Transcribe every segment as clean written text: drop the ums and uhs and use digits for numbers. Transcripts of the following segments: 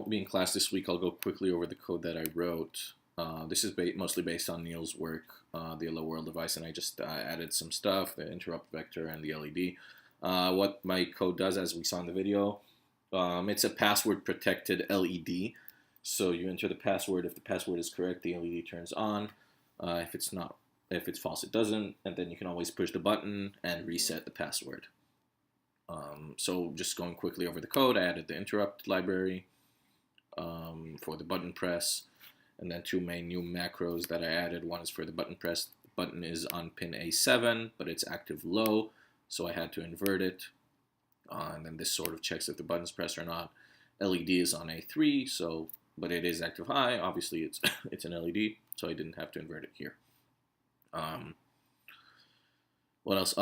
won't be in class this week. I'll go quickly over the code that I wrote. This is mostly based on Neil's work, the Hello World device, and I just added some stuff, the interrupt vector and the LED. What my code does, as we saw in the video, it's a password protected LED. So you enter the password. If the password is correct, the LED turns on. If it's false, it doesn't. And then you can always push the button and reset the password. So just going quickly over the code, I added the interrupt library for the button press, and then two main new macros that I added. One is for the button press. The button is on pin A7, but it's active low, so I had to invert it. And then this sort of checks if the button's pressed or not. LED is on A3, but it is active high. Obviously, it's an LED, so I didn't have to invert it here. What else?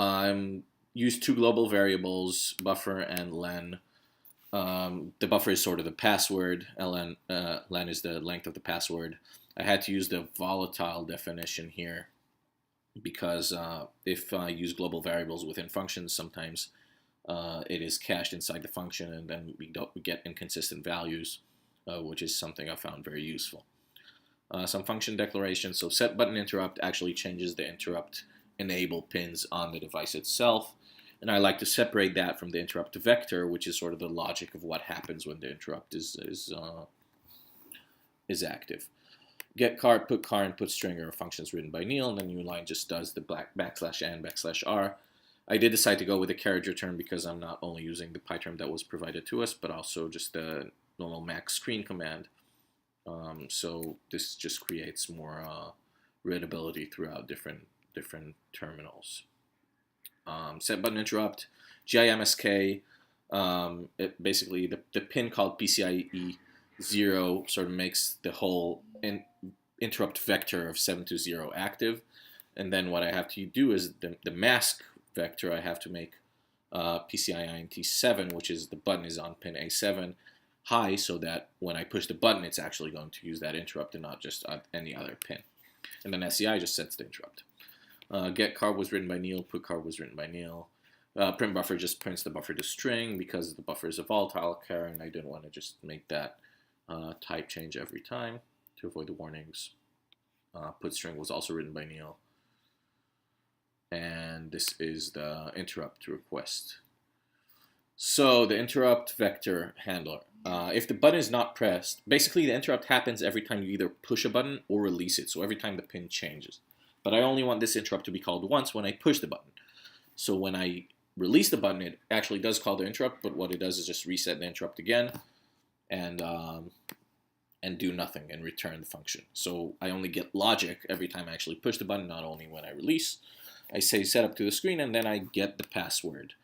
Use two global variables, buffer and len. The buffer is sort of the password. Len is the length of the password. I had to use the volatile definition here because if I use global variables within functions, sometimes it is cached inside the function, and then we get inconsistent values, which is something I found very useful. Some function declarations. So set button interrupt actually changes the interrupt enable pins on the device itself. And I like to separate that from the interrupt vector, which is sort of the logic of what happens when the interrupt is active. Get car, put car, and put string are functions written by Neil, and the new line just does the \n\r. I did decide to go with a carriage return because I'm not only using the PyTerm that was provided to us, but also just the normal max screen command. So this just creates more readability throughout different terminals. Set button interrupt, GIMSK, basically the pin called PCIe 0 sort of makes the whole interrupt vector of 720 active. And then what I have to do is the mask vector, I have to make PCIe INT 7, which is the button is on pin A7 high, so that when I push the button, it's actually going to use that interrupt and not just any other pin. And then SCI just sets the interrupt. Get carb was written by Neil, put carb was written by Neil. Print buffer just prints the buffer to string because the buffer is a volatile char, and I didn't want to just make that type change every time to avoid the warnings. Put string was also written by Neil. And this is the interrupt request. So the interrupt vector handler. If the button is not pressed, basically the interrupt happens every time you either push a button or release it, so every time the pin changes. But I only want this interrupt to be called once when I push the button. So when I release the button, it actually does call the interrupt, but what it does is just reset the interrupt again and do nothing and return the function. So I only get logic every time I actually push the button, not only when I release. I say set up to the screen, and then I get the password.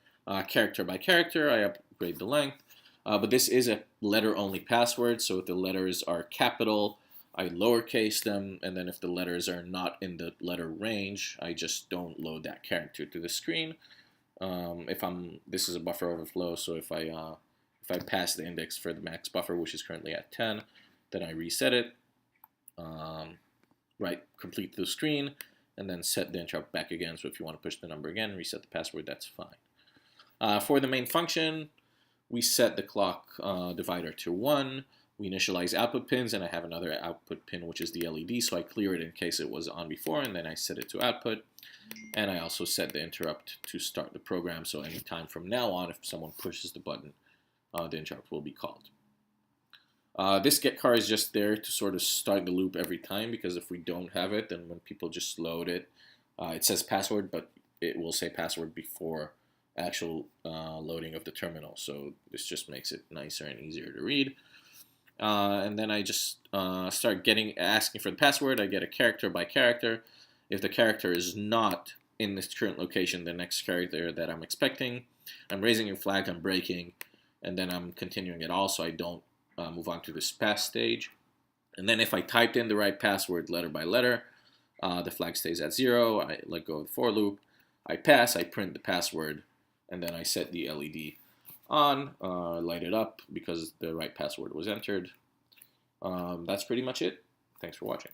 Character by character, I upgrade the length. But this is a letter-only password, so if the letters are capital, I lowercase them, and then if the letters are not in the letter range, I just don't load that character to the screen. This is a buffer overflow, so if I pass the index for the max buffer, which is currently at 10, then I reset it, complete the screen, and then set the interrupt back again. So if you want to push the number again, reset the password, that's fine. For the main function, we set the clock divider to 1. We initialize output pins, and I have another output pin, which is the LED, so I clear it in case it was on before, and then I set it to output. And I also set the interrupt to start the program, so anytime from now on, if someone pushes the button, the interrupt will be called. This get car is just there to sort of start the loop every time, because if we don't have it, then when people just load it, it says password, but it will say password before actual loading of the terminal. So this just makes it nicer and easier to read. And then I just start asking for the password. I get a character by character. If the character is not in this current location, the next character that I'm expecting, I'm raising a flag, I'm breaking, and then I'm continuing it all so I don't move on to this pass stage. And then if I typed in the right password letter by letter, the flag stays at 0. I let go of the for loop. I pass, I print the password, and then I set the LED on, light it up because the right password was entered. That's pretty much it. Thanks for watching.